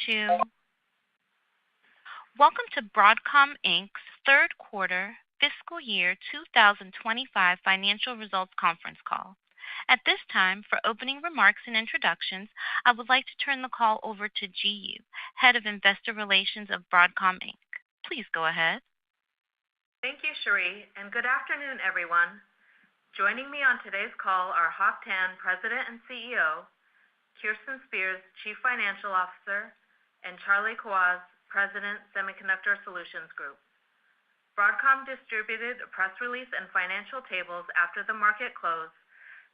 two. Welcome to Broadcom Inc.'s third quarter fiscal year 2025 financial results conference call. At this time, for opening remarks and introductions, I would like to turn the call over to Ji Yoo, Head of Investor Relations of Broadcom Inc. Please go ahead. Thank you, Cherie, and good afternoon, everyone. Joining me on today's call are Hock Tan, President and CEO, Kirsten Spears, Chief Financial Officer, and Charlie Kawwas, President, Semiconductor Solutions Group. Broadcom distributed a press release and financial tables after the market closed,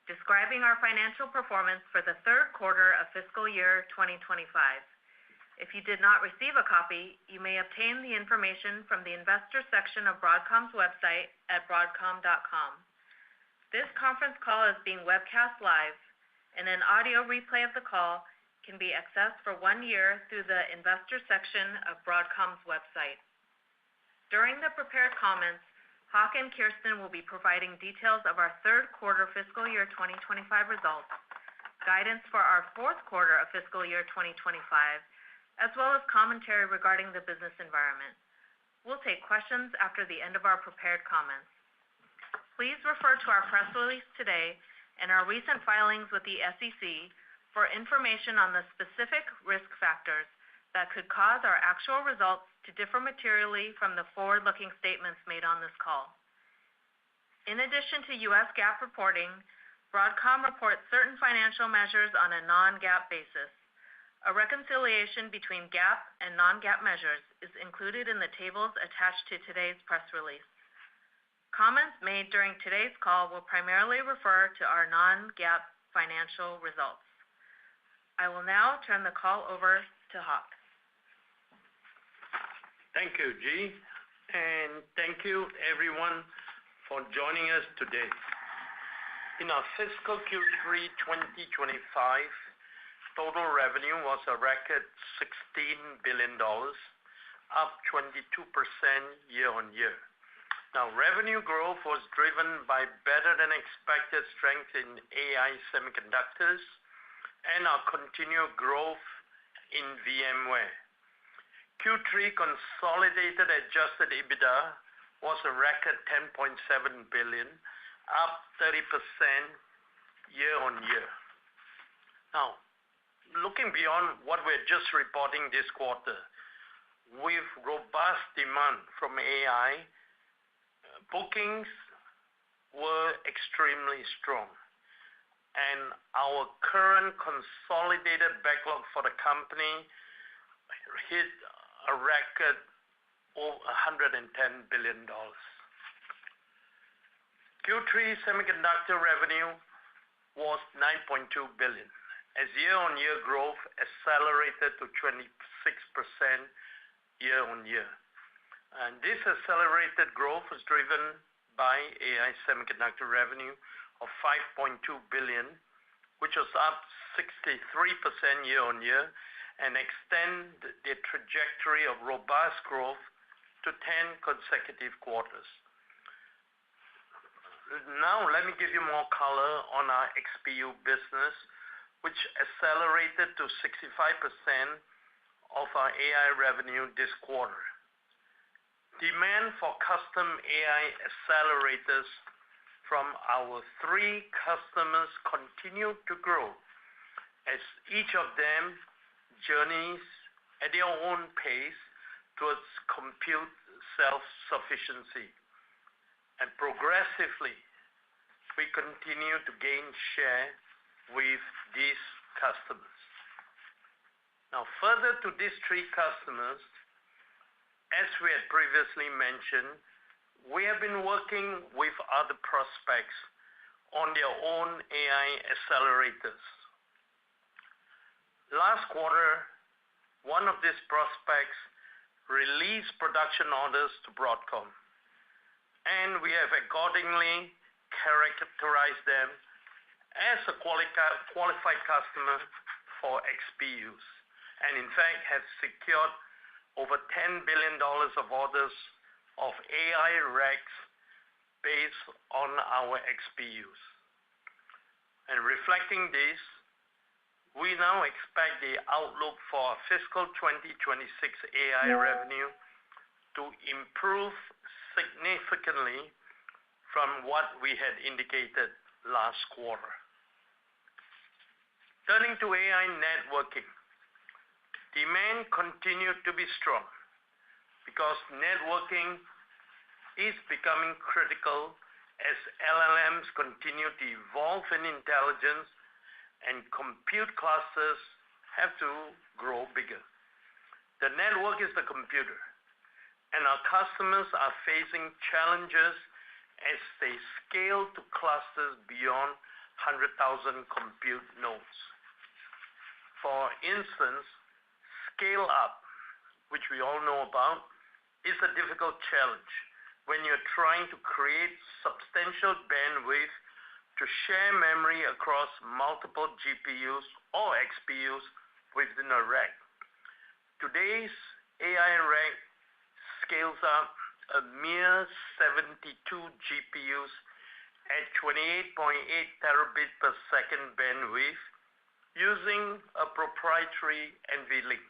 describing our financial performance for the third quarter of fiscal year 2025. If you did not receive a copy, you may obtain the information from the investor section of Broadcom's website at broadcom.com. This conference call is being webcast live, and an audio replay of the call can be accessed for 1 year through the investor section of Broadcom's website. During the prepared comments, Hock and Kirsten will be providing details of our third quarter fiscal year 2025 results, guidance for our fourth quarter of fiscal year 2025, as well as commentary regarding the business environment. We'll take questions after the end of our prepared comments. Please refer to our press release today and our recent filings with the SEC for information on the specific risk factors that could cause our actual results to differ materially from the forward-looking statements made on this call. In addition to U.S. GAAP reporting, Broadcom reports certain financial measures on a non-GAAP basis. A reconciliation between GAAP and non-GAAP measures is included in the tables attached to today's press release. Comments made during today's call will primarily refer to our non-GAAP financial results. I will now turn the call over to Hock. Thank you, Ji, and thank you, everyone, for joining us today. In our fiscal Q3 2025, total revenue was a record $16 billion, up 22% year-on-year. Now, revenue growth was driven by better-than-expected strength in AI semiconductors and our continued growth in VMware. Q3 consolidated adjusted EBITDA was a record $10.7 billion, up 30% year-on-year. Now, looking beyond what we're just reporting this quarter, with robust demand from AI, bookings were extremely strong, and our current consolidated backlog for the company hit a record of $110 billion. Q3 semiconductor revenue was $9.2 billion, as year-on-year growth accelerated to 26% year-on-year. And this accelerated growth was driven by AI semiconductor revenue of $5.2 billion, which was up 63% year-on-year and extend the trajectory of robust growth to 10 consecutive quarters. Now, let me give you more color on our XPU business, which accelerated to 65% of our AI revenue this quarter. Demand for custom AI accelerators from our 3 customers continued to grow as each of them journeys at their own pace towards compute self-sufficiency. And progressively, we continue to gain share with these customers. Now, further to these 3 customers, as we had previously mentioned, we have been working with other prospects on their own AI accelerators. Last quarter, one of these prospects released production orders to Broadcom, and we have accordingly characterized them as a qualified customer for XPUs, and in fact have secured over $10 billion of orders of AI racks based on our XPUs. And reflecting this, we now expect the outlook for our fiscal 2026 AI revenue to improve significantly from what we had indicated last quarter. Turning to AI networking, demand continued to be strong because networking is becoming critical as LLMs continue to evolve in intelligence and compute clusters have to grow bigger. The network is the computer, and our customers are facing challenges as they scale to clusters beyond 100,000 compute nodes. For instance, scale up, which we all know about, is a difficult challenge when you're trying to create substantial bandwidth to share memory across multiple GPUs or XPUs within a rack. Today's AI rack scales up a mere 72 GPUs at 28.8 terabit per second bandwidth using a proprietary NVLink.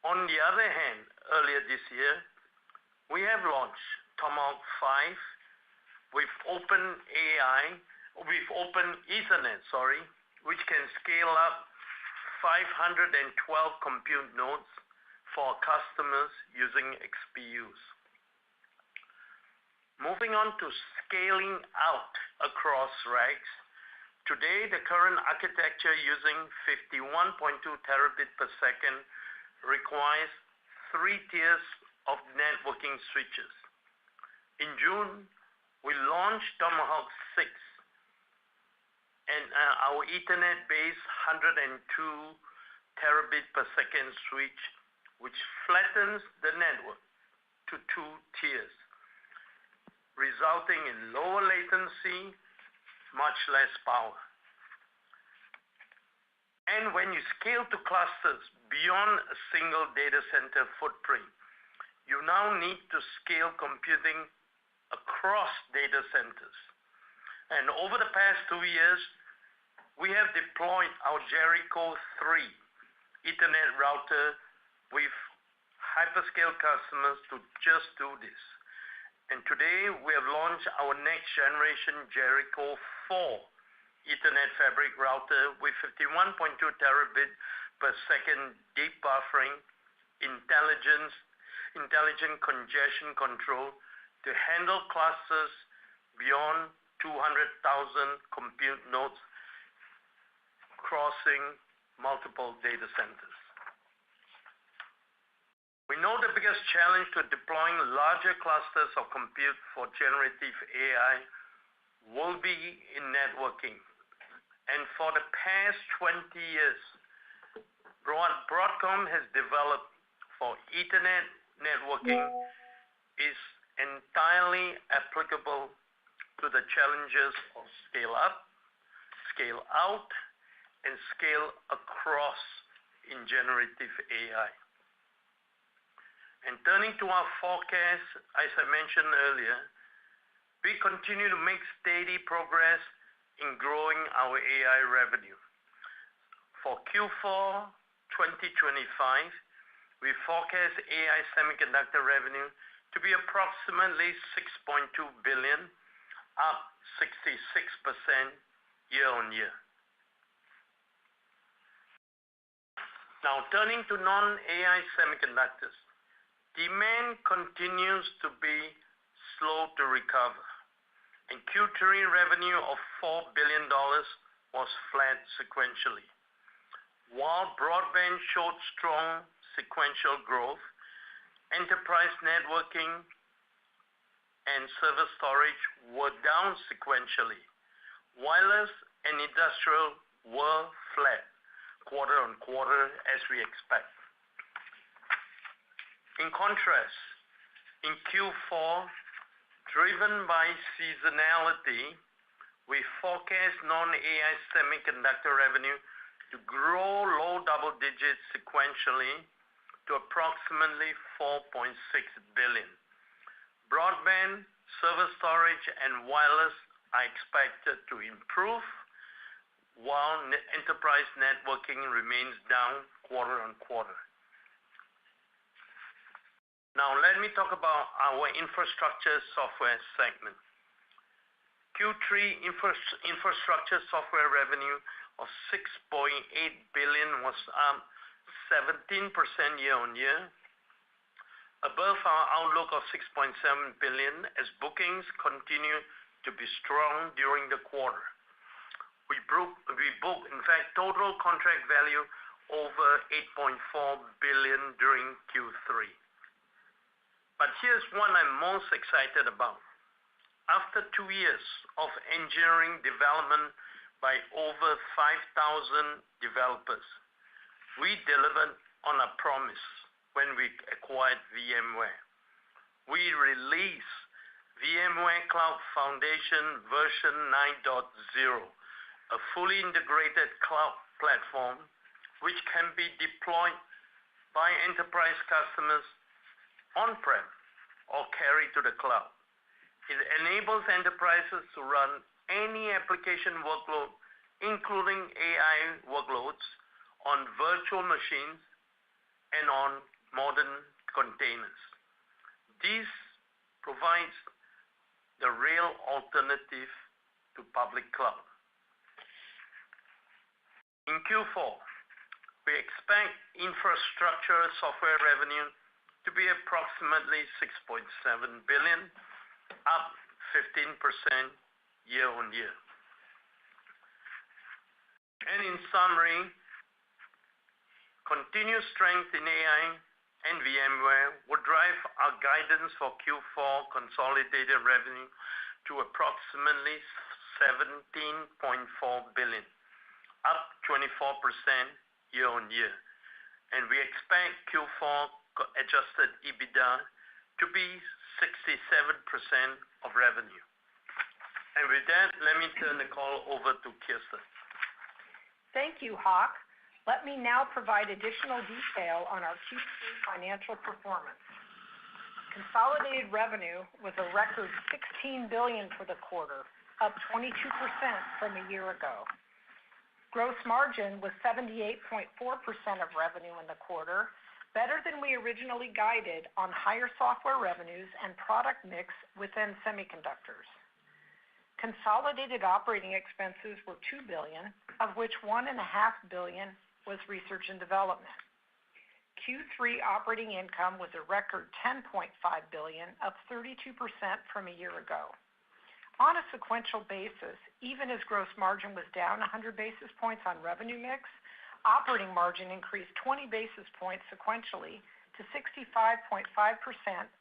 On the other hand, earlier this year, we have launched Tomahawk 5 with Open Ethernet, which can scale up 512 compute nodes for customers using XPUs. Moving on to scaling out across racks, today the current architecture using 51.2 terabit per second requires 3 tiers of networking switches. In June, we launched Tomahawk 6 and our Ethernet-based 102 terabit per second switch, which flattens the network to 2 tiers, resulting in lower latency, much less power. And when you scale to clusters beyond a single data center footprint, you now need to scale computing across data centers. And over the past 2 years, we have deployed our Jericho 3 Ethernet router with hyperscale customers to just do this. And today we have launched our next generation Jericho 4 Ethernet fabric router with 51.2 terabit per second deep buffering, intelligent congestion control to handle clusters beyond 200,000 compute nodes crossing multiple data centers. We know the biggest challenge to deploying larger clusters of compute for generative AI will be in networking. And for the past 20 years, Broadcom has developed for Ethernet networking is entirely applicable to the challenges of scale up, scale out, and scale across in generative AI. And turning to our forecast, as I mentioned earlier, we continue to make steady progress in growing our AI revenue. For Q4 2025, we forecast AI semiconductor revenue to be approximately $6.2 billion, up 66% year on year. Now, turning to non-AI semiconductors, demand continues to be slow to recover, and Q3 revenue of $4 billion was flat sequentially. While broadband showed strong sequential growth, enterprise networking and server storage were down sequentially. Wireless and industrial were flat quarter on quarter as we expect. In contrast, in Q4, driven by seasonality, we forecast non-AI semiconductor revenue to grow low double digits sequentially to approximately $4.6 billion. Broadband, server storage, and wireless are expected to improve, while enterprise networking remains down quarter-on-quarter. Now, let me talk about our infrastructure software segment. Q3 infrastructure software revenue of $6.8 billion was up 17% year-on-year, above our outlook of $6.7 billion as bookings continue to be strong during the quarter. We booked, in fact, total contract value over $8.4 billion during Q3. But here's one I'm most excited about. After 2 years of engineering development by over 5,000 developers, we delivered on a promise when we acquired VMware. We released VMware Cloud Foundation version 9.0, a fully integrated cloud platform which can be deployed by enterprise customers on-prem or carried to the cloud. It enables enterprises to run any application workload, including AI workloads, on virtual machines and on modern containers. This provides the real alternative to public cloud. In Q4, we expect infrastructure software revenue to be approximately $6.7 billion, up 15% year-on-year. And in summary, continued strength in AI and VMware will drive our guidance for Q4 consolidated revenue to approximately $17.4 billion, up 24% year-on-year. And we expect Q4 adjusted EBITDA to be 67% of revenue. And with that, let me turn the call over to Kirsten. Thank you, Hock. Let me now provide additional detail on our Q3 financial performance. Consolidated revenue was a record $16 billion for the quarter, up 22% from a year ago. Gross margin was 78.4% of revenue in the quarter, better than we originally guided on higher software revenues and product mix within semiconductors. Consolidated operating expenses were $2 billion, of which $1.5 billion was research and development. Q3 operating income was a record $10.5 billion, up 32% from a year ago. On a sequential basis, even as gross margin was down 100 basis points on revenue mix, operating margin increased 20 basis points sequentially to 65.5%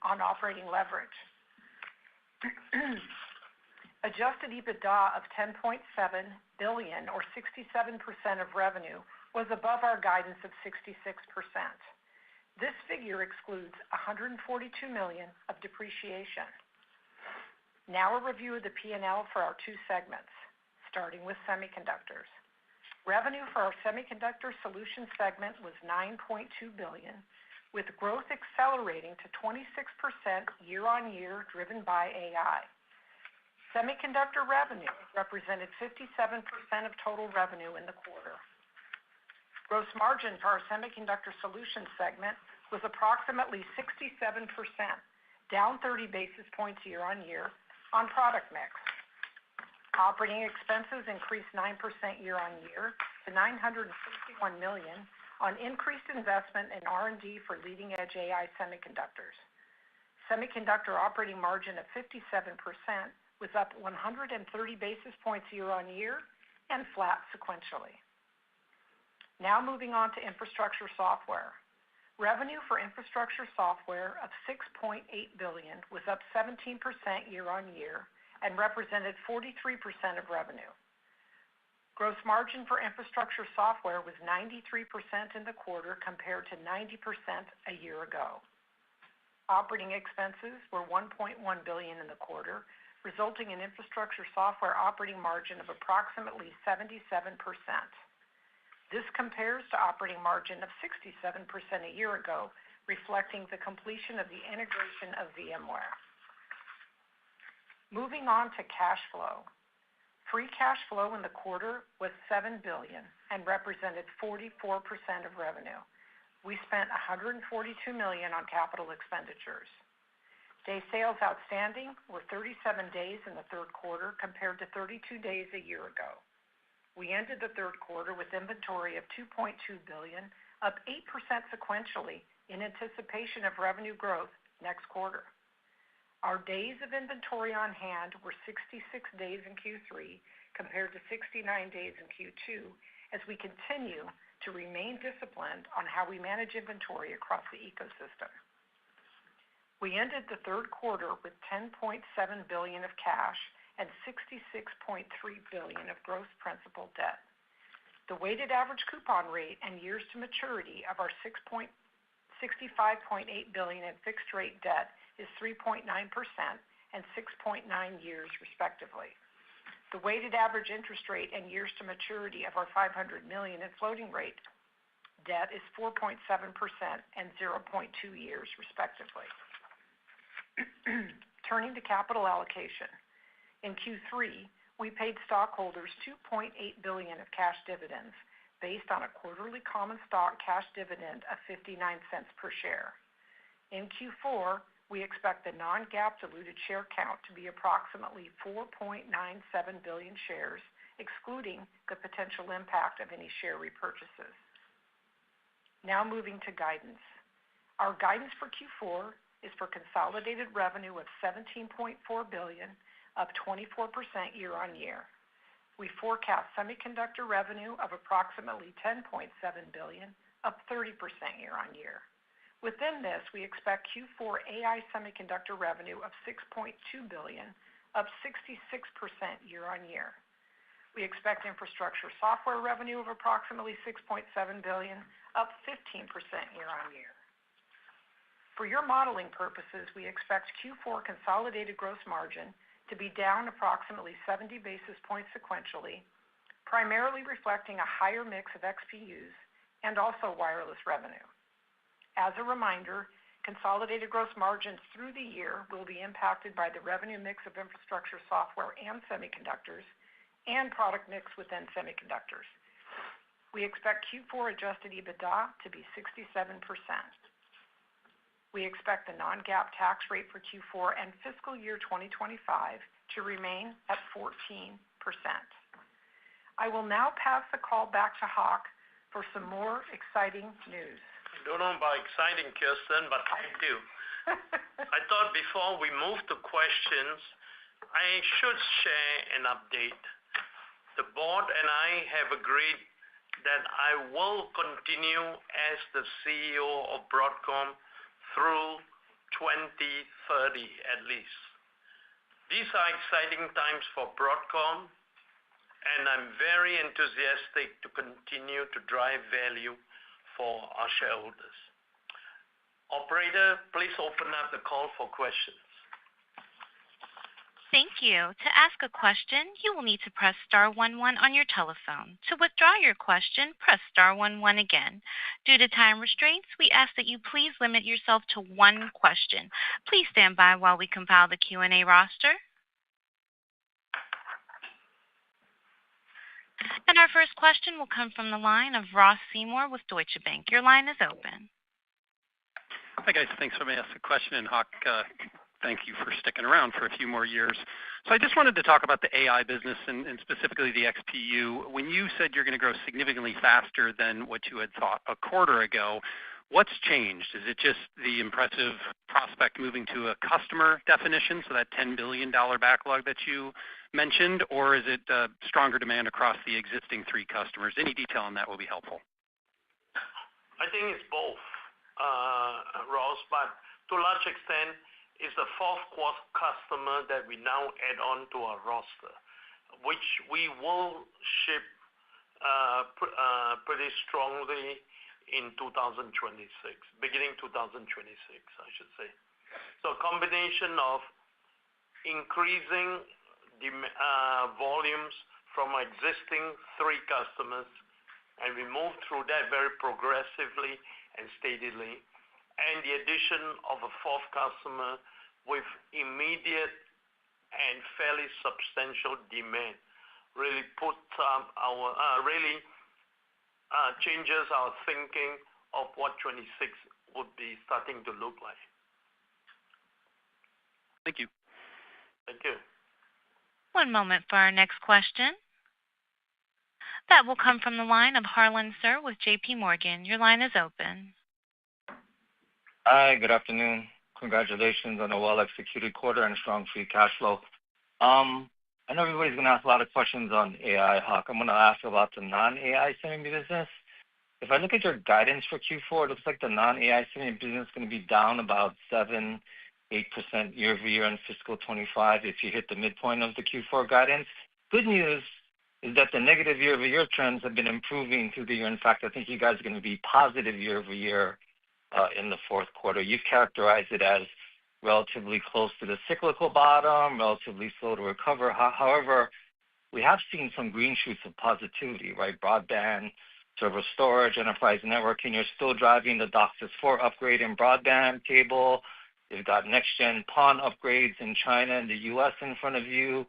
on operating leverage. Adjusted EBITDA of $10.7 billion, or 67% of revenue, was above our guidance of 66%. This figure excludes $142 million of depreciation. Now a review of the P&L for our two segments, starting with semiconductors. Revenue for our Semiconductor Solutions segment was $9.2 billion, with growth accelerating to 26% year-on-year, driven by AI. Semiconductor revenue represented 57% of total revenue in the quarter. Gross margin for our Semiconductor Solutions segment was approximately 67%, down 30 basis points year-on-year on product mix. Operating expenses increased 9% year-on-year to $961 million on increased investment in R&D for leading-edge AI semiconductors. Semiconductor operating margin of 57% was up 130 basis points year-on-year and flat sequentially. Now moving on to infrastructure software. Revenue for infrastructure software of $6.8 billion was up 17% year-on-year and represented 43% of revenue. Gross margin for infrastructure software was 93% in the quarter compared to 90% a year ago. Operating expenses were $1.1 billion in the quarter, resulting in infrastructure software operating margin of approximately 77%. This compares to operating margin of 67% a year ago, reflecting the completion of the integration of VMware. Moving on to cash flow. Free cash flow in the quarter was $7 billion and represented 44% of revenue. We spent $142 million on capital expenditures. Day sales outstanding were 37 days in the third quarter compared to 32 days a year ago. We ended the third quarter with inventory of $2.2 billion, up 8% sequentially in anticipation of revenue growth next quarter. Our days of inventory on hand were 66 days in Q3 compared to 69 days in Q2 as we continue to remain disciplined on how we manage inventory across the ecosystem. We ended the third quarter with $10.7 billion of cash and $66.3 billion of gross principal debt. The weighted average coupon rate and years to maturity of our $65.8 billion in fixed rate debt is 3.9% and 6.9 years respectively. The weighted average interest rate and years to maturity of our $500 million in floating rate debt is 4.7% and 0.2 years respectively. Turning to capital allocation. In Q3, we paid stockholders $2.8 billion of cash dividends based on a quarterly common stock cash dividend of 59 cents per share. In Q4, we expect the non-GAAP diluted share count to be approximately 4.97 billion shares, excluding the potential impact of any share repurchases. Now moving to guidance. Our guidance for Q4 is for consolidated revenue of $17.4 billion, up 24% year on year. We forecast semiconductor revenue of approximately $10.7 billion, up 30% year on year. Within this, we expect Q4 AI semiconductor revenue of $6.2 billion, up 66% year on year. We expect infrastructure software revenue of approximately $6.7 billion, up 15% year on year. For your modeling purposes, we expect Q4 consolidated gross margin to be down approximately 70 basis points sequentially, primarily reflecting a higher mix of XPUs and also wireless revenue. As a reminder, consolidated gross margins through the year will be impacted by the revenue mix of infrastructure software and semiconductors and product mix within semiconductors. We expect Q4 adjusted EBITDA to be 67%. We expect the non-GAAP tax rate for Q4 and fiscal year 2025 to remain at 14%. I will now pass the call back to Hock for some more exciting news. I don't know about exciting, Kirsten, but I do. I thought before we move to questions, I should share an update. The board and I have agreed that I will continue as the CEO of Broadcom through 2030 at least. These are exciting times for Broadcom, and I'm very enthusiastic to continue to drive value for our shareholders. Operator, please open up the call for questions. Thank you. To ask a question, you will need to press star 11 on your telephone. To withdraw your question, press star 11 again. Due to time restraints, we ask that you please limit yourself to one question. Please stand by while we compile the Q&A roster. And our first question will come from the line of Ross Seymore with Deutsche Bank. Your line is open. Hi, guys. Thanks for asking the question. And Hock, thank you for sticking around for a few more years. So I just wanted to talk about the AI business and specifically the XPU. When you said you're going to grow significantly faster than what you had thought a quarter ago, what's changed? Is it just the impressive prospect moving to a customer definition, so that $10 billion backlog that you mentioned, or is it stronger demand across the existing three customers? Any detail on that will be helpful. I think it's both, Ross, but to a large extent, it's the fourth customer that we now add on to our roster, which we will ship pretty strongly in 2026, beginning 2026, I should say. So a combination of increasing volumes from our existing three customers, and we move through that very progressively and steadily, and the addition of a fourth customer with immediate and fairly substantial demand really changes our thinking of what 26 would be starting to look like. Thank you. Thank you. One moment for our next question. That will come from the line of Harlan Sur with J.P. Morgan. Your line is open. Hi, good afternoon. Congratulations on a well-executed quarter and strong free cash flow. I know everybody's going to ask a lot of questions on AI, Hock. I'm going to ask about the non-AI semi business. If I look at your guidance for Q4, it looks like the non-AI semi business is going to be down about 7-8% year-over-year in fiscal 25 if you hit the midpoint of the Q4 guidance. Good news is that the negative year-over-year trends have been improving through the year. In fact, I think you guys are going to be positive year-over-year in the fourth quarter. You've characterized it as relatively close to the cyclical bottom, relatively slow to recover. However, we have seen some green shoots of positivity, right? Broadband, server storage, enterprise networking. You're still driving the DOCSIS 4 upgrade in broadband cable. You've got next-gen PON upgrades in China and the U.S. in front of you.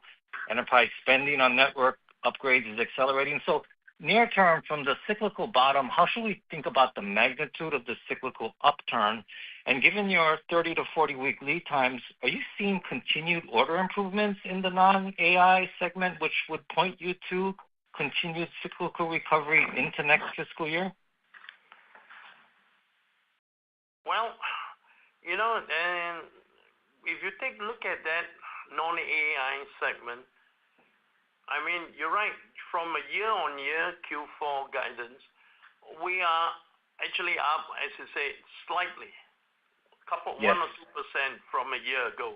Enterprise spending on network upgrades is accelerating. So near term, from the cyclical bottom, how should we think about the magnitude of the cyclical upturn? And given your 30 to 40-week lead times, are you seeing continued order improvements in the non-AI segment, which would point you to continued cyclical recovery into next fiscal year? Well, and if you take a look at that non-AI segment, I mean, you're right. From a year-on-year Q4 guidance, we are actually up, as you say, slightly, 1 or 2% from a year ago.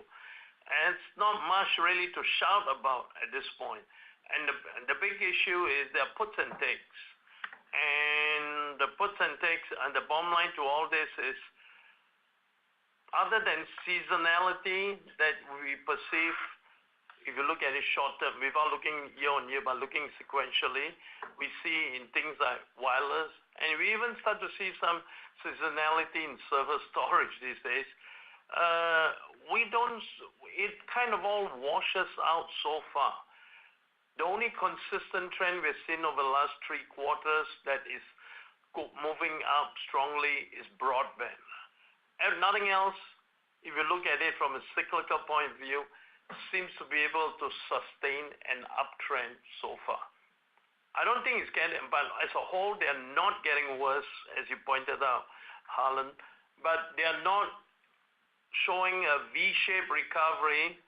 And it's not much really to shout about at this point. And the big issue is there are puts and takes. And the puts and takes, and the bottom line to all this is, other than seasonality that we perceive, if you look at it short term, without looking year on year, but looking sequentially, we see in things like wireless, and we even start to see some seasonality in server storage these days. It kind of all washes out so far. The only consistent trend we've seen over the last 3 quarters that is moving up strongly is broadband. And nothing else, if you look at it from a cyclical point of view, seems to be able to sustain an uptrend so far. I don't think it's getting, but as a whole, they're not getting worse, as you pointed out, Harlan, but they are not showing a V-shaped recovery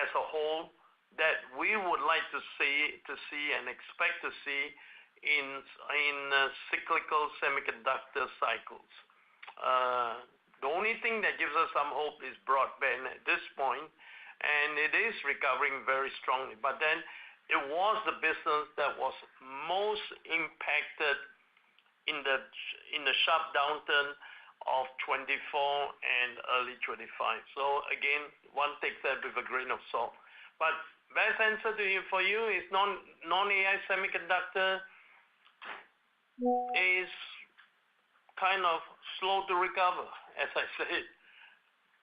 as a whole that we would like to see and expect to see in cyclical semiconductor cycles. The only thing that gives us some hope is broadband at this point, and it is recovering very strongly. But then it was the business that was most impacted in the sharp downturn of 24 and early 25. So again, one takes that with a grain of salt. But best answer for you is non-AI semiconductor is kind of slow to recover, as I said.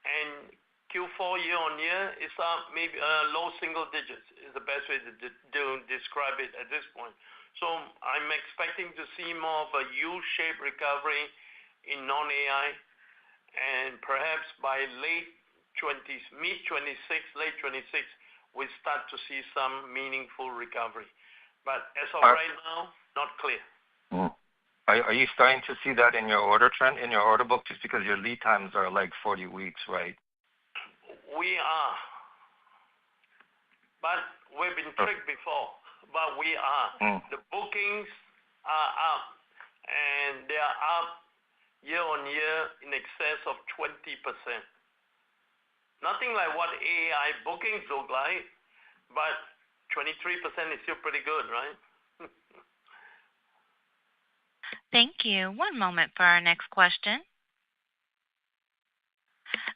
And Q4 year on year is up maybe low single digits is the best way to describe it at this point. So I'm expecting to see more of a U-shaped recovery in non-AI, and perhaps by mid-26, late 26, we start to see some meaningful recovery. But as of right now, not clear. Are you starting to see that in your order trend, in your order book, just because your lead times are like 40 weeks, right? We are. But we've been tricked before, but we are. The bookings are up, and they are up year on year in excess of 20%. Nothing like what AI bookings look like, but 23% is still pretty good, right? Thank you. One moment for our next question.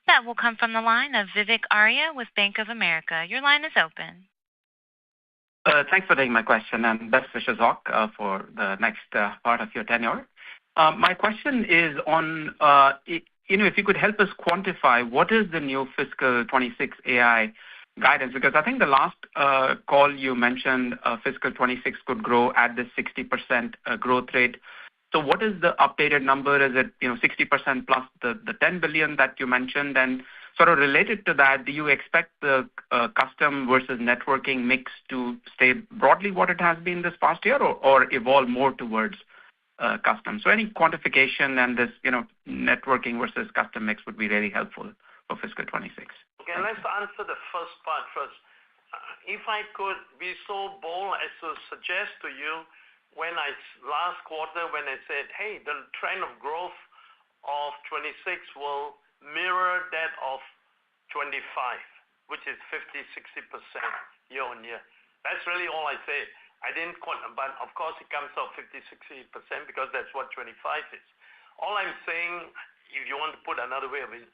That will come from the line of Vivek Arya with Bank of America. Your line is open. Thanks for taking my question, and best wishes, Hock, for the next part of your tenure. My question is on, if you could help us quantify what is the new fiscal 26 AI guidance? Because I think the last call you mentioned fiscal 26 could grow at the 60% growth rate. So what is the updated number? Is it 60% plus the $10 billion that you mentioned? And sort of related to that, do you expect the custom versus networking mix to stay broadly what it has been this past year or evolve more towards custom? So any quantification and this networking versus custom mix would be really helpful for fiscal 26. Okay, let's answer the first part first. If I could be so bold as to suggest to you last quarter when I said, hey, the trend of growth of 26 will mirror that of 25, which is 50-60% year on year. That's really all I said. I didn't but of course it comes out 50-60% because that's what 25 is. All I'm saying, if you want to put another way of it,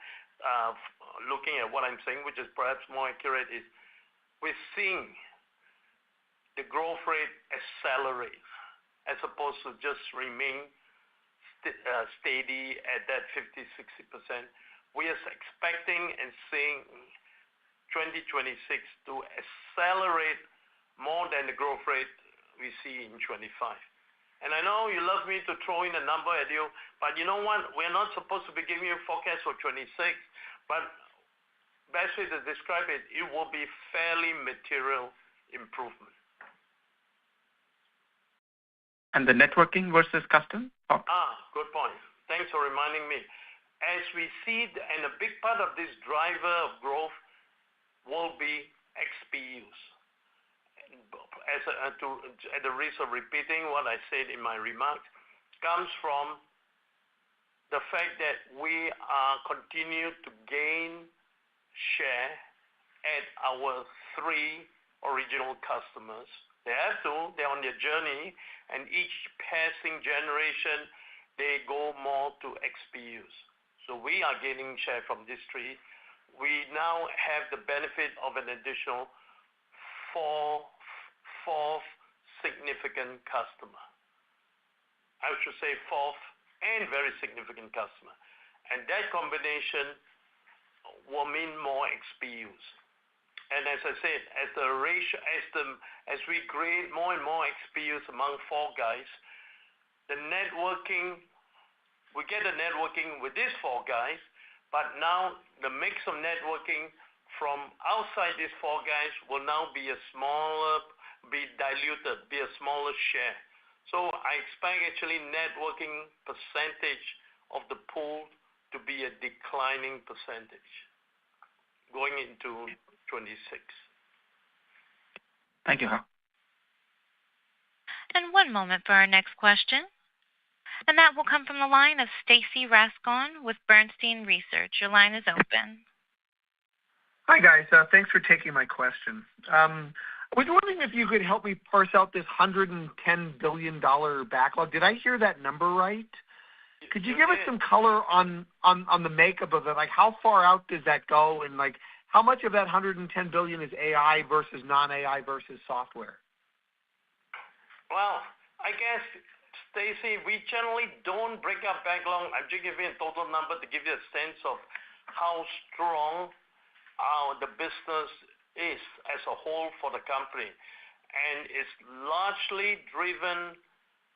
looking at what I'm saying, which is perhaps more accurate, is we're seeing the growth rate accelerate as opposed to just remain steady at that 50-60%. We are expecting and seeing 2026 to accelerate more than the growth rate we see in 25. And I know you love me to throw in a number at you, but you know what? We're not supposed to be giving you a forecast for 26, but best way to describe it, it will be fairly material improvement. And the networking versus custom? Good point. Thanks for reminding me. As we see, and a big part of this driver of growth will be XPUs. At the risk of repeating what I said in my remarks, comes from the fact that we are continue to gain share at our three original customers. They have to, they're on their journey, and each passing generation, they go more to XPUs. So we are gaining share from these three. We now have the benefit of an additional fourth significant customer. I should say fourth and very significant customer. And that combination will mean more XPUs. And as I said, as we create more and more XPUs among four guys, the networking, we get the networking with these four guys, but now the mix of networking from outside these four guys will now be diluted, be a smaller share. So I expect actually networking percentage of the pool to be a declining percentage going into 26. Thank you, Hock. And one moment for our next question. And that will come from the line of Stacy Rasgon with Bernstein Research. Your line is open. Hi, guys. Thanks for taking my question. I was wondering if you could help me parse out this $110 billion backlog. Did I hear that number right? Could you give us some color on the makeup of it? Like, how far out does that go? And, like, how much of that $110 billion is AI versus non-AI versus software? Well, I guess, Stacy, we generally don't break up backlog. I'm just giving a total number to give you a sense of how strong the business is as a whole for the company. And it's largely driven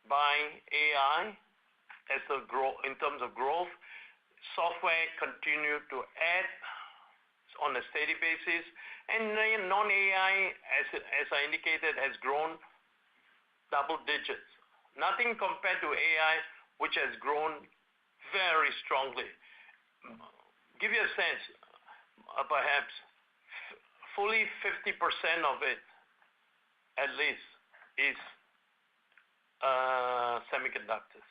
by AI in terms of growth. Software continue to add on a steady basis, and non-AI, as I indicated, has grown double digits. Nothing compared to AI, which has grown very strongly. Give you a sense, perhaps fully 50% of it, at least, is semiconductors.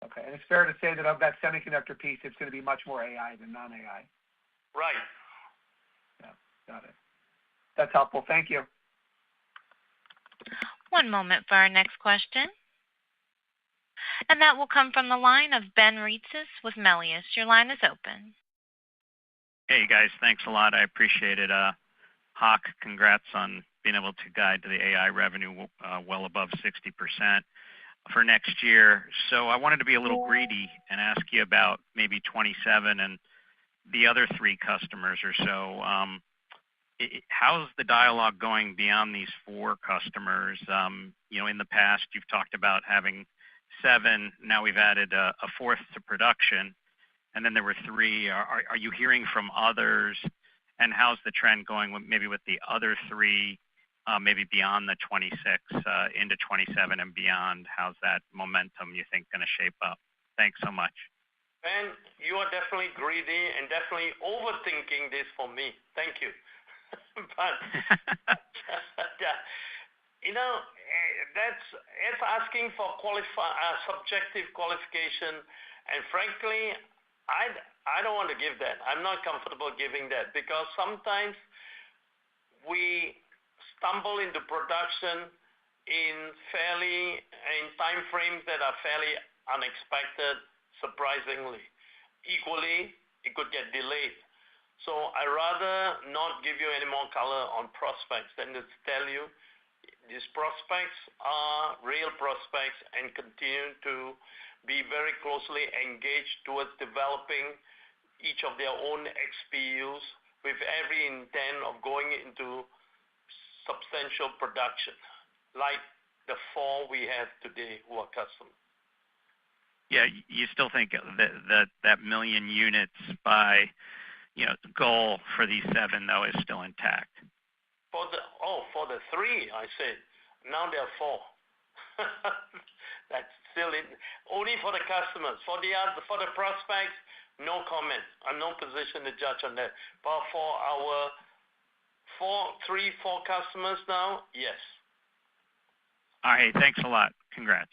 Okay, and it's fair to say that of that semiconductor piece, it's going to be much more AI than non-AI. Right. Yeah, got it. That's helpful. Thank you. One moment for our next question. And that will come from the line of Ben Reitzes with Melius. Your line is open. Hey, guys. Thanks a lot. I appreciate it. Hock, congrats on being able to guide to the AI revenue well above 60% for next year. So I wanted to be a little greedy and ask you about maybe 27 and the other three customers or so, how's the dialogue going beyond these four customers? In the past, you've talked about having 7. Now we've added a fourth to production, and then there were 3. Are you hearing from others? And how's the trend going maybe with the other 3, maybe beyond the 26, into 27 and beyond? How's that momentum, you think, going to shape up? Thanks so much. Ben, you are definitely greedy and definitely overthinking this for me. Thank you. But that's asking for subjective qualification, and frankly, I don't want to give that. I'm not comfortable giving that because sometimes we stumble into production in time frames that are fairly unexpected, surprisingly. Equally, it could get delayed. So I rather not give you any more color on prospects than to tell you these prospects are real prospects and continue to be very closely engaged towards developing each of their own XPUs with every intent of going into substantial production, like the 4 we have today who are custom. Yeah, you still think that million units by goal for these 7 though is still intact? For the 3, I said. Now there are 4. That's still only for the customers. For the prospects, no comment. I'm no position to judge on that. But for our 4 customers now, yes. All right. Thanks a lot. Congrats.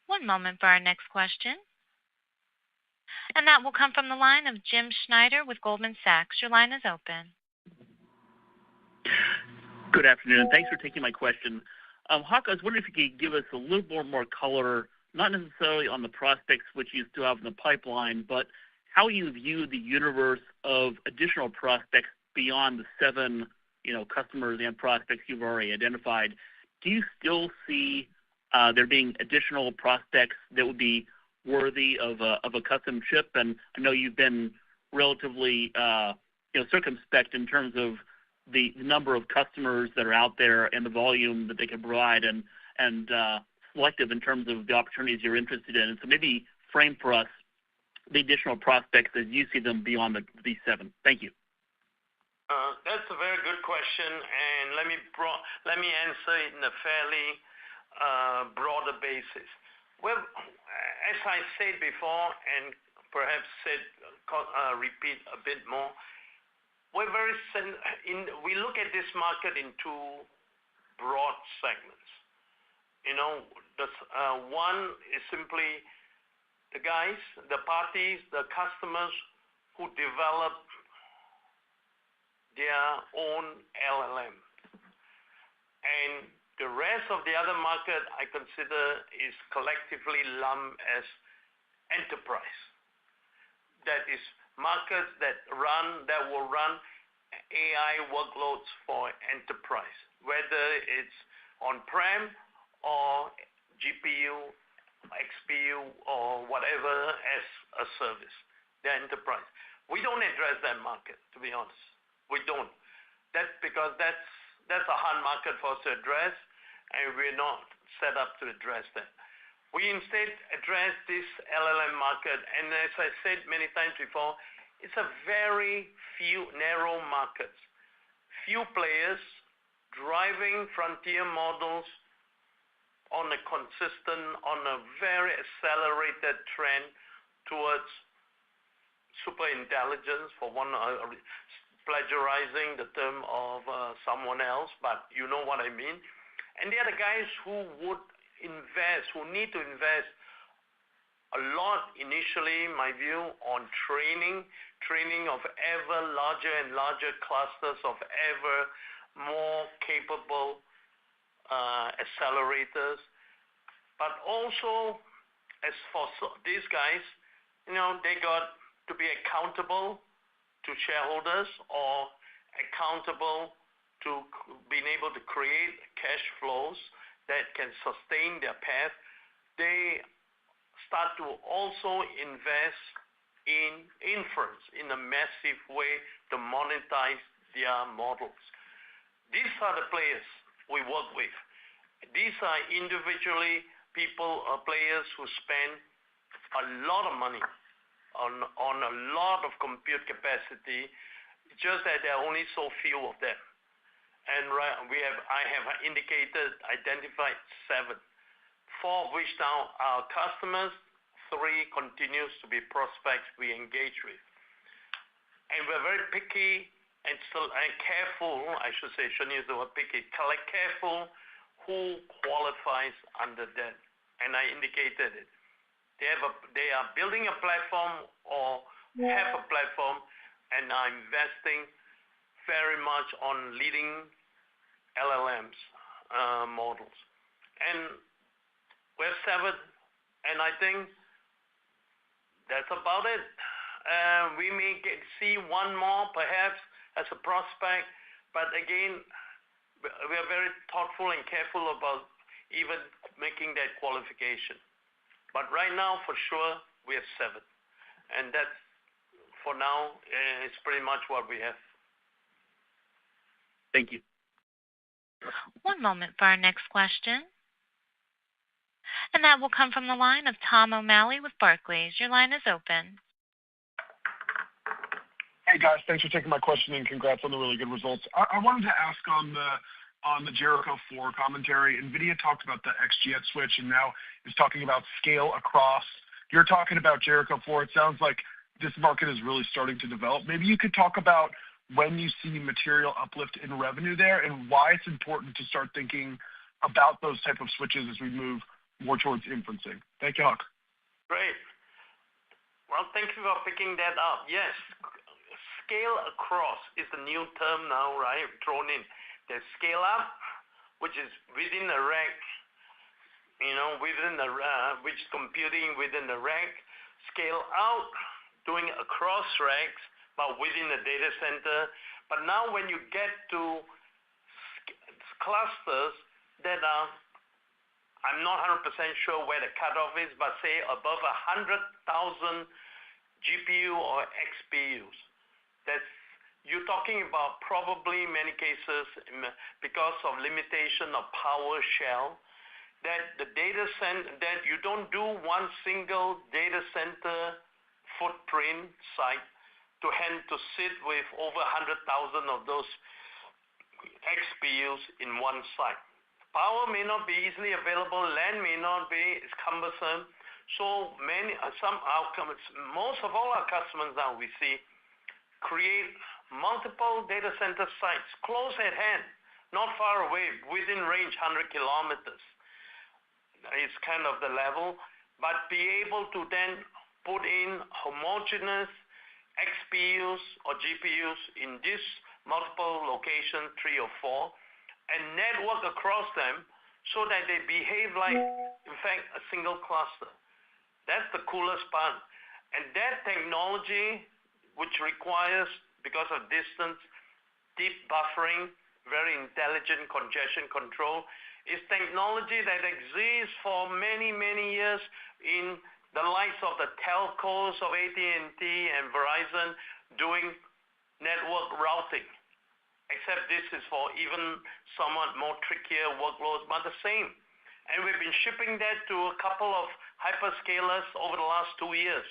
One moment for our next question. And that will come from the line of Jim Schneider with Goldman Sachs. Your line is open. Good afternoon. Thanks for taking my question. Hock, I was wondering if you could give us a little more color, not necessarily on the prospects which you still have in the pipeline, but how you view the universe of additional prospects beyond the 7, customers and prospects you've already identified. Do you still see there being additional prospects that would be worthy of a custom chip? And I know you've been relatively circumspect in terms of the number of customers that are out there and the volume that they can provide, and selective in terms of the opportunities you're interested in. And so maybe frame for us the additional prospects as you see them beyond these 7. Thank you. That's a very good question, and let me answer it in a fairly broader basis. Well, as I said before, and perhaps repeat a bit more, we look at this market in 2 broad segments. One is simply the parties, the customers who develop their own LLM. And the rest of the other market I consider is collectively lumped as enterprise. That is markets that will run AI workloads for enterprise, whether it's on-prem or GPU, XPU, or whatever as a service. The enterprise. We don't address that market, to be honest. We don't. That's because that's a hard market for us to address, and we're not set up to address that. We instead address this LLM market, and as I said many times before, it's a very narrow markets. Few players driving frontier models on a very accelerated trend towards super intelligence, for one, plagiarizing the term of someone else, but you know what I mean. And they are the guys who need to invest a lot initially, in my view, on training of ever larger and larger clusters of ever more capable accelerators. But also, as for these guys, they got to be accountable to shareholders or accountable to being able to create cash flows that can sustain their path. They start to also invest in inference in a massive way to monetize their models. These are the players we work with. These are individually players who spend a lot of money on a lot of compute capacity, just that there are only so few of them. And I have identified 7, 4 of which now are customers, 3 continues to be prospects we engage with. And we're very picky and careful, I should say, shouldn't use the word picky, careful who qualifies under that. And I indicated it. They are building a platform or have a platform and are investing very much on leading LLMs models. And we're 7, and I think that's about it. We may see one more perhaps as a prospect, but again, we are very thoughtful and careful about even making that qualification. But right now, for sure, we have 7. And that's, for now, is pretty much what we have. Thank you. One moment for our next question. And that will come from the line of Tom O'Malley with Barclays. Your line is open. Hey, guys. Thanks for taking my question, and congrats on the really good results. I wanted to ask on the Jericho 4 commentary. NVIDIA talked about the XGX switch and now is talking about scale across. You're talking about Jericho 4. It sounds like this market is really starting to develop. Maybe you could talk about when you see material uplift in revenue there and why it's important to start thinking about those type of switches as we move more towards inferencing. Thank you, Hock. Great. Well, thank you for picking that up. Yes, scale across is the new term now, right? Thrown in. There's scale up, which is within the rack, which is computing within the rack. Scale out, doing across racks, but within the data center. But now when you get to clusters that are, I'm not 100% sure where the cutoff is, but say above 100,000 GPU or XPUs. You're talking about probably many cases because of limitation of power shell, that the data center, that you don't do one single data center footprint site to sit with over 100,000 of those XPUs in one site. Power may not be easily available, land may not be, it's cumbersome. So some outcomes, most of all our customers now we see create multiple data center sites close at hand, not far away, within range 100 kilometers. It's kind of the level, but be able to then put in homogeneous XPUs or GPUs in this multiple location, 3 or 4, and network across them so that they behave like, in fact, a single cluster. That's the coolest part. And that technology, which requires, because of distance, deep buffering, very intelligent congestion control, is technology that exists for many, many years in the likes of the telcos of AT&T and Verizon doing network routing. Except this is for even somewhat more trickier workloads, but the same. And we've been shipping that to a couple of hyperscalers over the last 2 years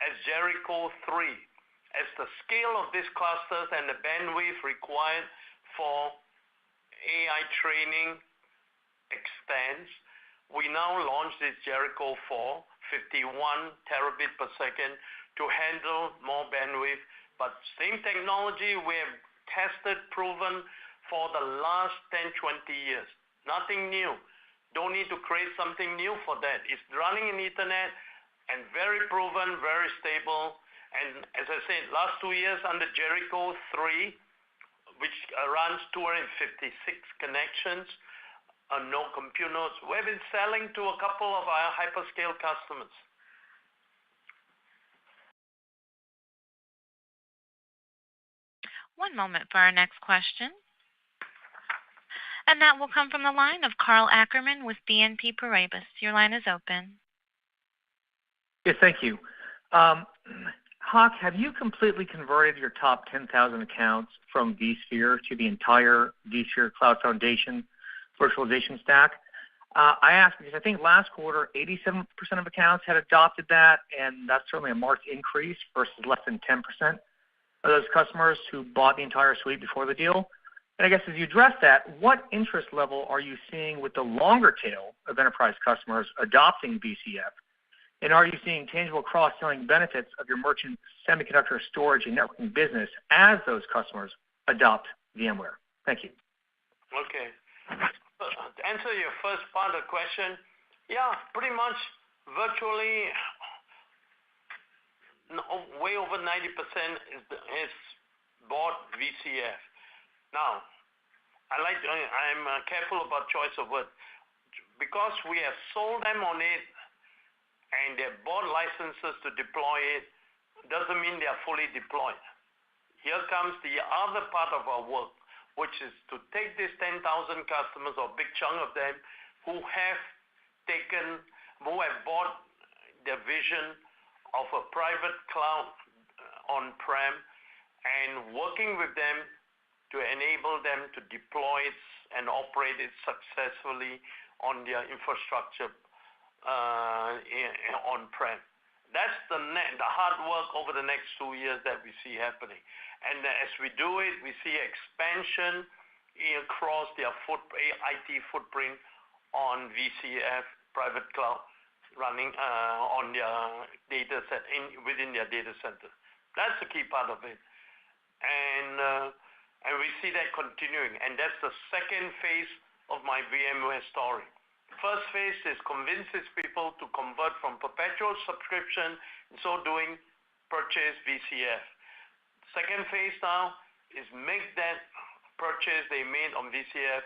as Jericho 3. As the scale of these clusters and the bandwidth required for AI training expands, we now launch this Jericho 4, 51 terabit per second to handle more bandwidth, but same technology we have tested, proven for the last 10, 20 years. Nothing new. Don't need to create something new for that. It's running in Ethernet and very proven, very stable. And as I said, last 2 years under Jericho 3, which runs 256 connections, no compute nodes, we've been selling to a couple of our hyperscale customers. One moment for our next question. And that will come from the line of Karl Ackerman with BNP Paribas. Your line is open. Yes, thank you. Hock, have you completely converted your top 10,000 accounts from vSphere to the entire vSphere Cloud Foundation virtualization stack? I ask because I think last quarter, 87% of accounts had adopted that, and that's certainly a marked increase versus less than 10% of those customers who bought the entire suite before the deal. And I guess as you address that, what interest level are you seeing with the longer tail of enterprise customers adopting VCF? And are you seeing tangible cross-selling benefits of your merchant semiconductor storage and networking business as those customers adopt VMware? Thank you. Okay. To answer your first part of the question, yeah, pretty much virtually way over 90% is bought VCF. Now, I'm careful about choice of word. Because we have sold them on it and they've bought licenses to deploy it, doesn't mean they are fully deployed. Here comes the other part of our work, which is to take these 10,000 customers, or a big chunk of them, who have bought the vision of a private cloud on-prem, and working with them to enable them to deploy it and operate it successfully on their infrastructure on-prem. That's the hard work over the next 2 years that we see happening. And as we do it, we see expansion across their IT footprint on VCF, private cloud, running on their data set within their data center. That's the key part of it. And we see that continuing. And that's the second phase of my VMware story. First phase is convinces people to convert from perpetual subscription, and so doing purchase VCF. Second phase now is make that purchase they made on VCF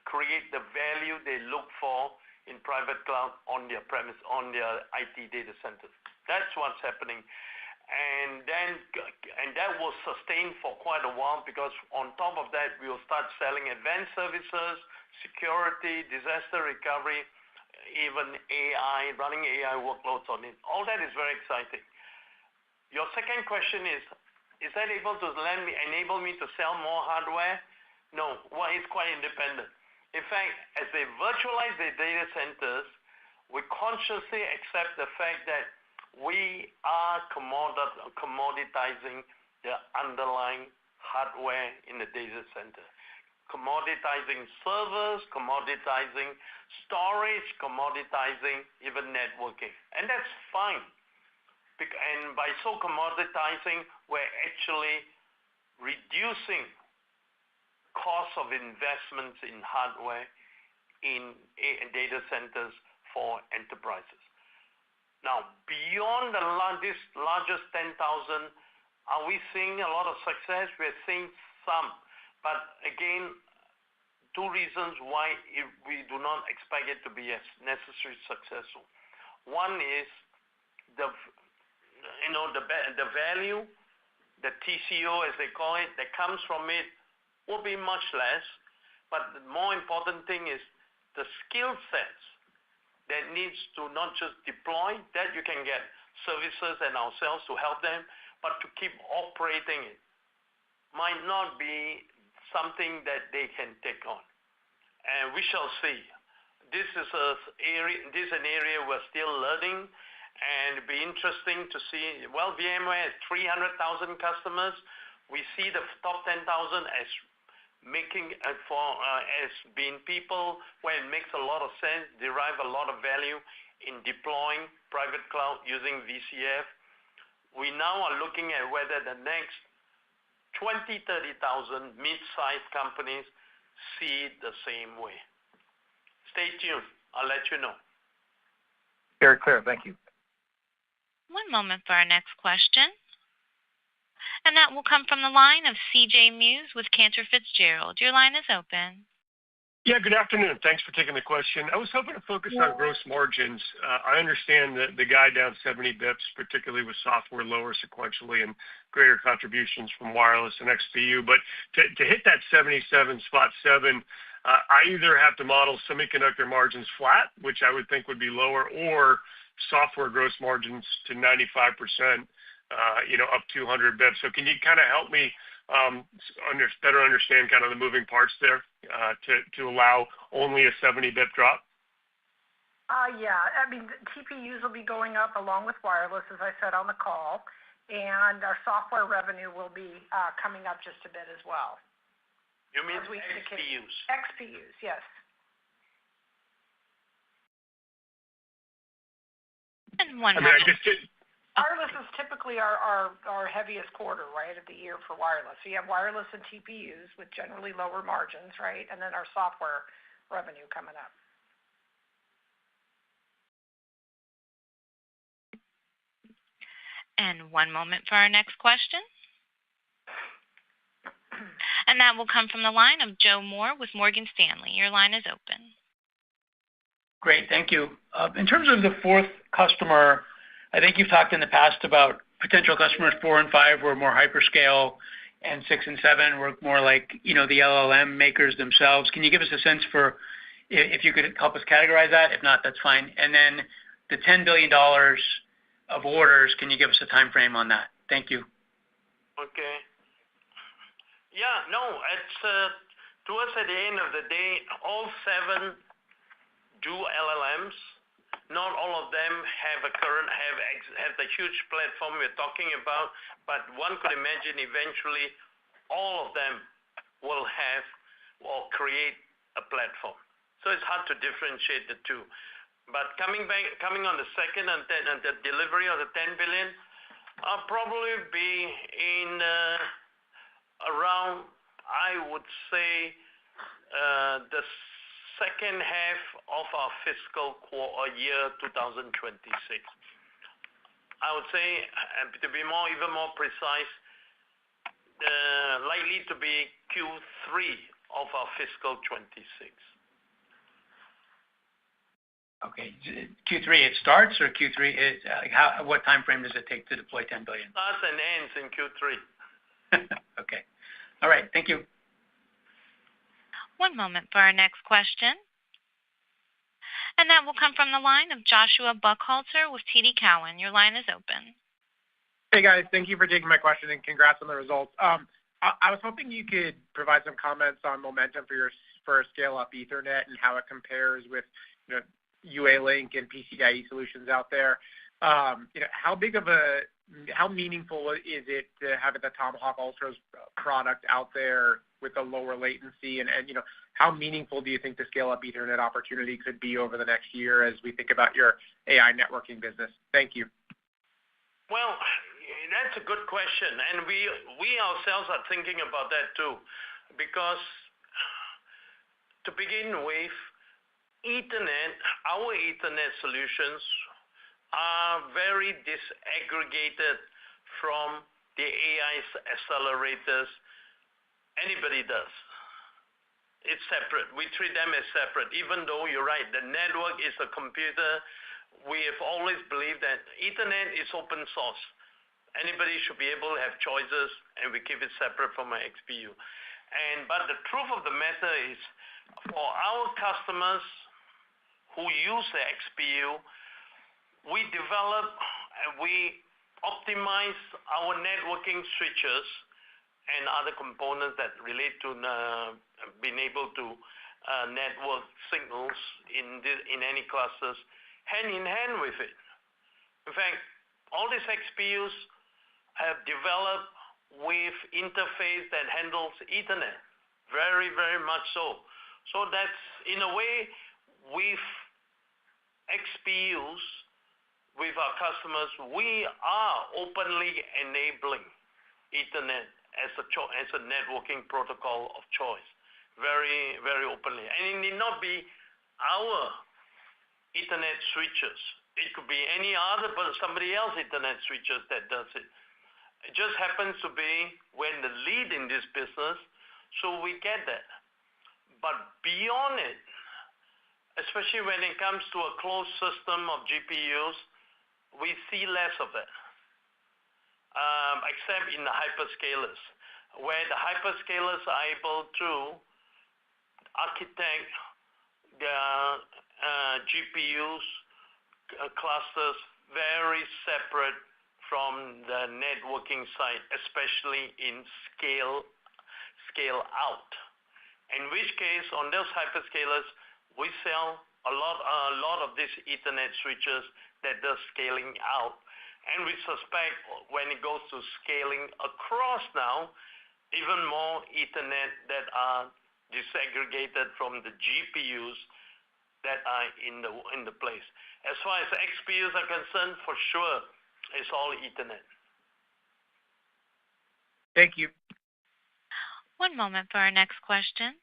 create the value they look for in private cloud on their premise, on their IT data centers. That's what's happening. And that will sustain for quite a while, because on top of that, we will start selling advanced services, security, disaster recovery, even AI, running AI workloads on it. All that is very exciting. Your second question is that able to enable me to sell more hardware? No, well, it's quite independent. In fact, as they virtualize their data centers, we consciously accept the fact that we are commoditizing the underlying hardware in the data center. Commoditizing servers, commoditizing storage, commoditizing even networking. And that's fine. And by so commoditizing, we're actually reducing costs of investments in hardware in data centers for enterprises. Now, beyond this largest 10,000, are we seeing a lot of success? We're seeing some. But again, two reasons why we do not expect it to be as necessarily successful. One is the value, the TCO as they call it, that comes from it will be much less. But the more important thing is the skill sets that needs to not just deploy, that you can get services and ourselves to help them, but to keep operating it might not be something that they can take on. And we shall see. This is an area we're still learning, and it'll be interesting to see. Well, VMware has 300,000 customers. We see the top 10,000 as being people where it makes a lot of sense, derive a lot of value in deploying private cloud using VCF. We now are looking at whether the next 20,000, 30,000 mid-sized companies see it the same way. Stay tuned. I'll let you know. Very clear. Thank you. One moment for our next question. And that will come from the line of C.J. Muse with Cantor Fitzgerald. Your line is open. Yeah, good afternoon. Thanks for taking the question. I was hoping to focus on gross margins. I understand that the guide down 70 bips, particularly with software lower sequentially and greater contributions from wireless and XPU. But to hit that 77.7, I either have to model semiconductor margins flat, which I would think would be lower, or software gross margins to 95%, up 200 basis points. So can you kind of help me better understand kind of the moving parts there to allow only a 70 basis point drop? Yeah. I mean, TPUs will be going up along with wireless, as I said on the call, and our software revenue will be coming up just a bit as well. You mean As we indicate. XPUs? XPUs, yes. And one I mean, moment. Wireless is typically our heaviest quarter, right, of the year for wireless. So you have wireless and TPUs with generally lower margins, right, and then our software revenue coming up. And one moment for our next question. And that will come from the line of Joe Moore with Morgan Stanley. Your line is open. Great. Thank you. In terms of the fourth customer, I think you've talked in the past about potential customers 4 and 5 were more hyperscale, and 6 and 7 were more like, the LLM makers themselves. Can you give us a sense for if you could help us categorize that? If not, that's fine. And then the $10 billion of orders, can you give us a time frame on that? Thank you. Okay. Yeah, no, it's towards at the end of the day, all 7 do LLMs. Not all of them have the huge platform we're talking about, but one could imagine eventually all of them will have or create a platform. So it's hard to differentiate the two. But coming on the second and the delivery of the 10 billion, I'll probably be in around, I would say, the second half of our fiscal year 2026. I would say, to be even more precise, likely to be Q3 of our fiscal 26. Okay. Q3 it starts, or Q3 is what time frame does it take to deploy 10 billion? Starts and ends in Q3. Okay. All right. Thank you. One moment for our next question. And that will come from the line of Joshua Buchalter with TD Cowen. Your line is open. Hey, guys. Thank you for taking my question, and congrats on the results. I was hoping you could provide some comments on momentum for scale-up Ethernet and how it compares with UA-Link and PCIe solutions out there. How meaningful is it to have the Tomahawk Ultra's product out there with a lower latency, and how meaningful do you think the scale-up Ethernet opportunity could be over the next year as we think about your AI networking business? Thank you. Well, that's a good question, and we ourselves are thinking about that too, because to begin with, our Ethernet solutions are very disaggregated from the AI accelerators anybody does. It's separate. We treat them as separate, even though you're right, the network is a computer. We have always believed that Ethernet is open source. Anybody should be able to have choices, and we keep it separate from our XPU. But the truth of the matter is, for our customers who use the XPU, we develop and we optimize our networking switches and other components that relate to being able to network signals in any clusters hand in hand with it. In fact, all these XPUs have developed with interface that handles Ethernet, very, very much so. So that's, in a way, with XPUs, with our customers, we are openly enabling Ethernet as a networking protocol of choice, very, very openly. And it need not be our Ethernet switches. It could be any other, but somebody else Ethernet switches that does it. It just happens to be we're the lead in this business, so we get that. But beyond it, especially when it comes to a closed system of GPUs, we see less of it, except in the hyperscalers, where the hyperscalers are able to architect their GPUs clusters very separate from the networking side, especially in scale out. In which case, on those hyperscalers, we sell a lot of these Ethernet switches that they're scaling out. And we suspect when it goes to scaling across now, even more Ethernet that are disaggregated from the GPUs that are in the place. As far as XPUs are concerned, for sure, it's all Ethernet. Thank you. One moment for our next question.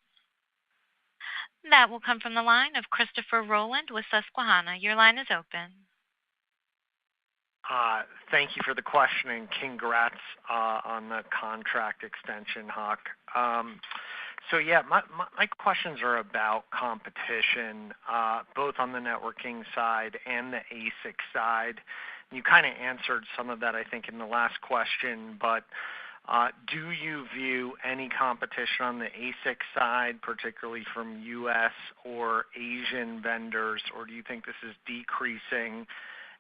That will come from the line of Christopher Rowland with Susquehanna. Your line is open. Thank you for the question, and congrats on the contract extension, Hock. My questions are about competition, both on the networking side and the ASIC side. You kind of answered some of that, I think, in the last question, but do you view any competition on the ASIC side, particularly from U.S. or Asian vendors, or do you think this is decreasing?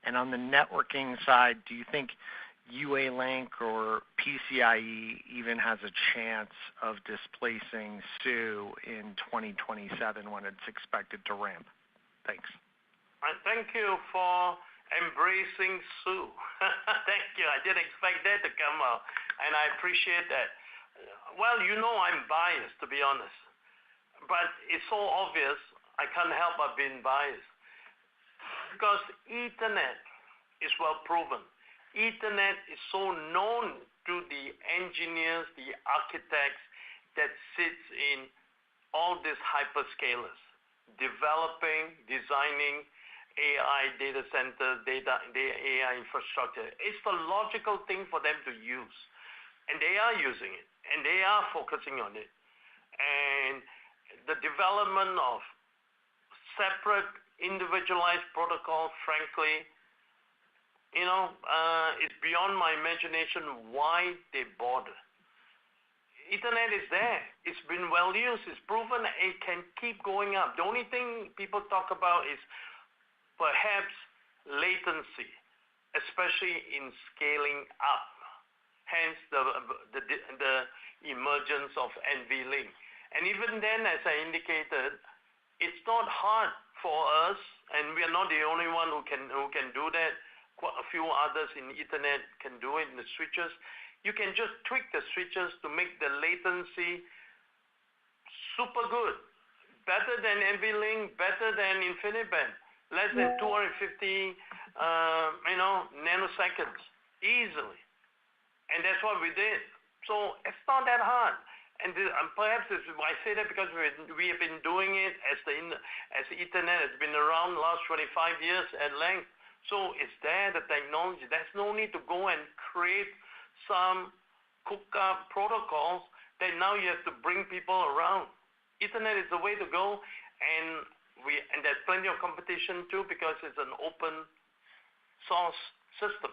And on the networking side, do you think UA-Link or PCIe even has a chance of displacing SUE in 2027 when it's expected to ramp? Thanks. Thank you for embracing SUE. Thank you. I didn't expect that to come out, and I appreciate that. Well, I'm biased, to be honest, but it's so obvious I can't help but being biased because Ethernet is well proven. Ethernet is so known to the engineers, the architects that sits in all these hyperscalers, developing, designing AI data centers, the AI infrastructure. It's the logical thing for them to use, and they are using it, and they are focusing on it. And the development of separate individualized protocols, frankly, it's beyond my imagination why they bother. Ethernet is there. It's been well used. It's proven it can keep going up. The only thing people talk about is perhaps latency, especially in scaling up. Hence the emergence of NVLink. And even then, as I indicated, it's not hard for us, and we are not the only one who can do that. Quite a few others in Ethernet can do it in the switches. You can just tweak the switches to make the latency super good, better than NVLink, better than InfiniBand, less than 250 nanoseconds easily, and that's what we did. So it's not that hard. And perhaps I say that because we have been doing it as Ethernet has been around the last 25 years at length. So it's there, the technology. There's no need to go and create some cook-up protocols that now you have to bring people around. Ethernet is the way to go, and there's plenty of competition too because it's an open source system.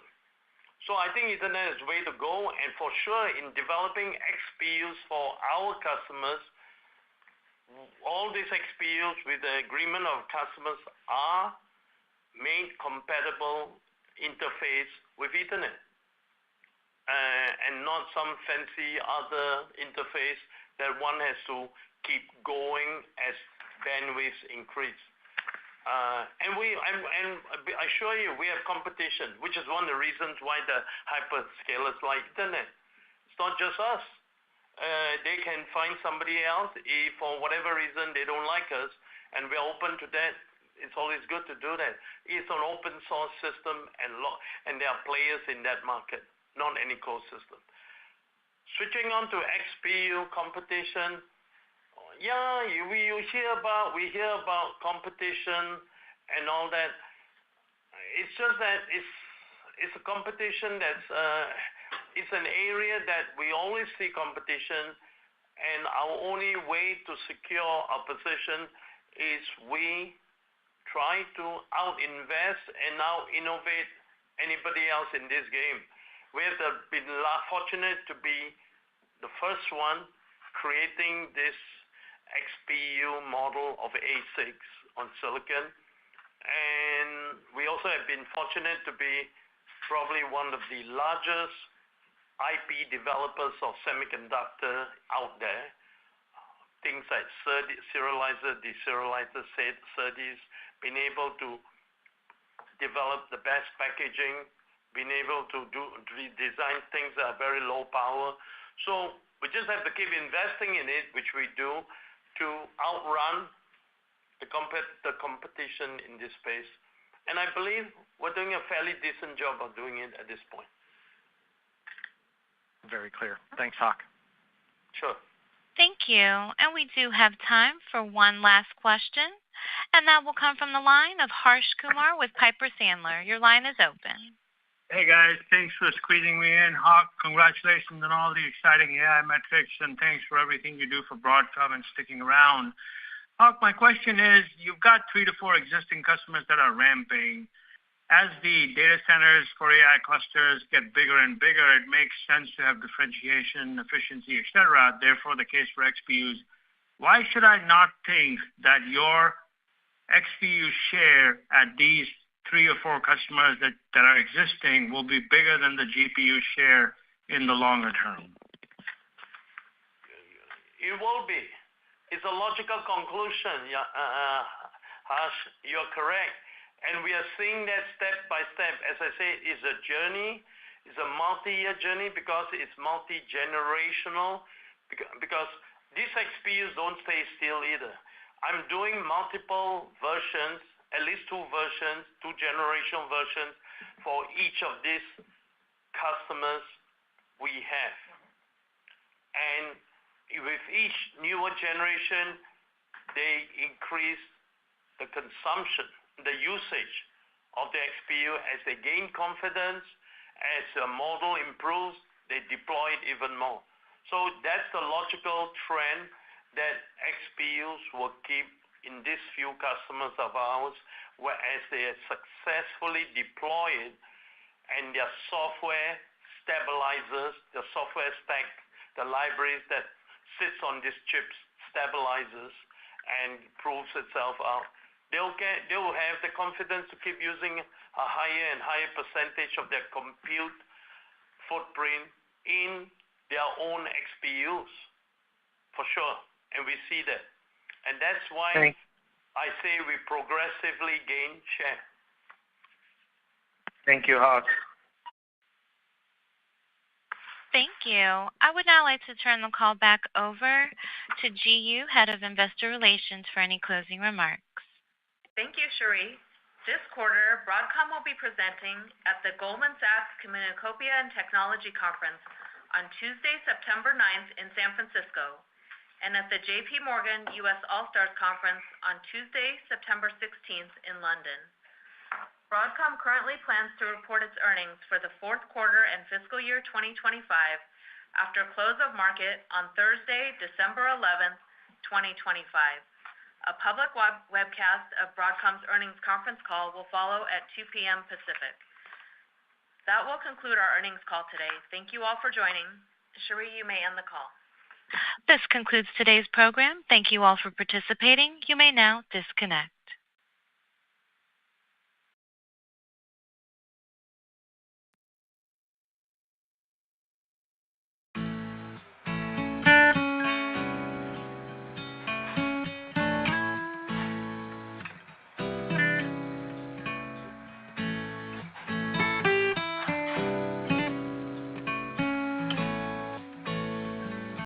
So I think Ethernet is the way to go, and for sure in developing XPUs for our customers, all these XPUs with the agreement of customers are made compatible interface with Ethernet, and not some fancy other interface that one has to keep going as bandwidths increase. And I assure you, we have competition, which is one of the reasons why the hyperscalers like Ethernet. It's not just us. They can find somebody else if for whatever reason they don't like us, and we're open to that. It's always good to do that. It's an open source system, and there are players in that market, not any closed system. Switching on to XPU competition, we hear about competition and all that. It's just that it's a competition it's an area that we always see competition, and our only way to secure our position is we try to out-invest and out-innovate anybody else in this game. We have been fortunate to be the first one creating this XPU model of ASICs on silicon, And we also have been fortunate to be probably one of the largest IP developers of semiconductor out there. Things like serializer, deserializer, SerDes, being able to develop the best packaging, being able to design things that are very low power. So we just have to keep investing in it, which we do, to outrun the competition in this space. And I believe we're doing a fairly decent job of doing it at this point. Very clear. Thanks, Hock. Sure. Thank you. And we do have time for one last question, and that will come from the line of Harsh Kumar with Piper Sandler. Your line is open. Hey, guys. Thanks for squeezing me in. Hock, congratulations on all the exciting AI metrics, and thanks for everything you do for Broadcom and sticking around. Hock, my question is, you've got 3 to 4 existing customers that are ramping. As the data centers for AI clusters get bigger and bigger, it makes sense to have differentiation, efficiency, etc. Therefore, the case for XPUs. Why should I not think that your XPU share at these 3 or 4 customers that are existing will be bigger than the GPU share in the longer term? It will be. It's a logical conclusion, Harsh. You're correct. And we are seeing that step by step. As I say, it's a journey. It's a multi-year journey because it's multi-generational. Because these XPUs don't stay still either. I'm doing multiple versions, at least 2 versions, 2 generational versions for each of these customers we have. And with each newer generation, they increase the consumption, the usage of the XPU as they gain confidence, as the model improves, they deploy it even more. So that's the logical trend that XPUs will keep in these few customers of ours, whereas they are successfully deployed and their software stabilizers, the software stack, the libraries that sits on these chips stabilizes and proves itself out. They will have the confidence to keep using a higher and higher percentage of their compute footprint in their own XPUs, for sure. And we see that. And that's why I say we progressively gain share. Thank you, Hock. Thank you. I would now like to turn the call back over to Ji Yoo, Head of Investor Relations, for any closing remarks. Thank you, Cherie. This quarter, Broadcom will be presenting at the Goldman Sachs Communacopia and Technology Conference on Tuesday, September 9th in San Francisco, and at the JP Morgan U.S. All-Stars Conference on Tuesday, September 16th in London. Broadcom currently plans to report its earnings for the 4th quarter and fiscal year 2025 after close of market on Thursday, December 11th, 2025. A public webcast of Broadcom's earnings conference call will follow at 2 p.m. Pacific. That will conclude our earnings call today. Thank you all for joining. Cherie, you may end the call. This concludes today's program. Thank you all for participating. You may now disconnect.